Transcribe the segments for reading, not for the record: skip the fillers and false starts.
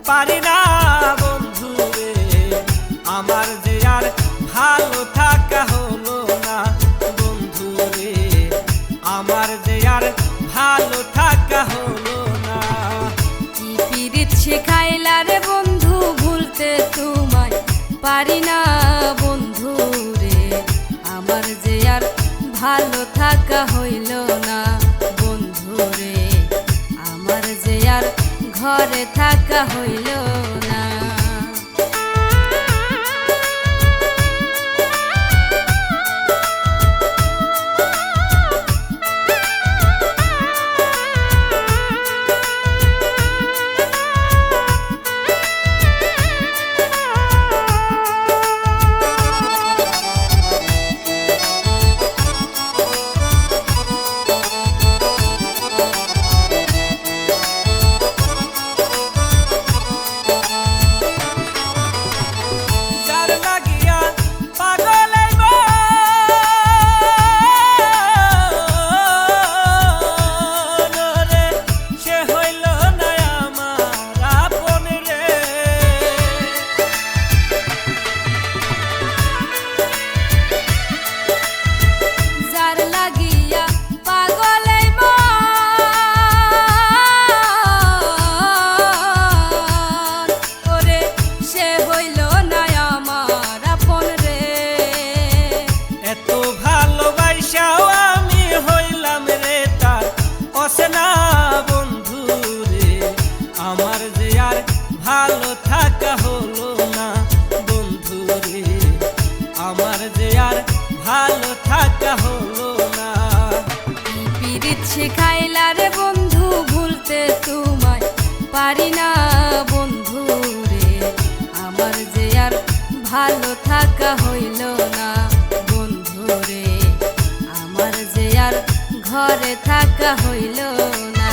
পারি না বন্ধু রে, আমার যে আর ভালো থাকা হলো না বন্ধু রে, আমার যে আর ভালো থাকা হলো না। কি পীড়িত শেখাইলা রে বন্ধু, ভুলতে তোমায় পারি না বন্ধু রে, আমার যে আর ভালো থাকা হইল না বন্ধু রে, আমার যে আর ঘরে থাকা হইল না। আমার যে আর ভালো থাকা হলো না বন্ধু রে, আমার যে আর ভালো থাকা হলো না। কি পীড়িত শেখাইলা রে বন্ধু, ভুলতে তোমায় পারি না বন্ধু রে, আমার যে আর ভালো থাকা হইল না বন্ধু রে, আমার যে আর ঘরে থাকা হইল না।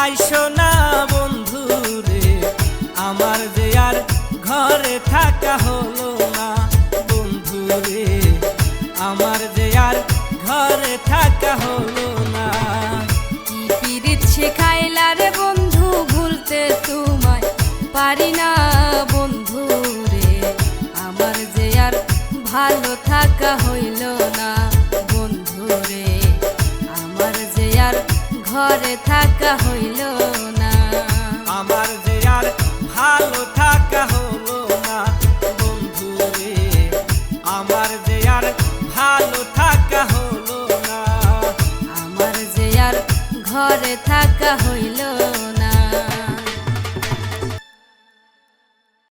আইসো না বন্ধু রে, আমার যে আর ঘরে থাকা হলো না বন্ধু রে, আমার যে আর ঘরে থাকা হলো না। কি পীড়িত শেখাইলা রে বন্ধু, ভুলতে তোমায় পারি না বন্ধু রে, আমার যে আর ভালো থাকা হইল না বন্ধু রে, আমার যে আর ঘরে থাকা হইল না। আমার যে আর ভালো থাকা হলো না বন্ধু রে, আমার যে আর ভালো থাকা হলো না। ঘরে থাকা হইল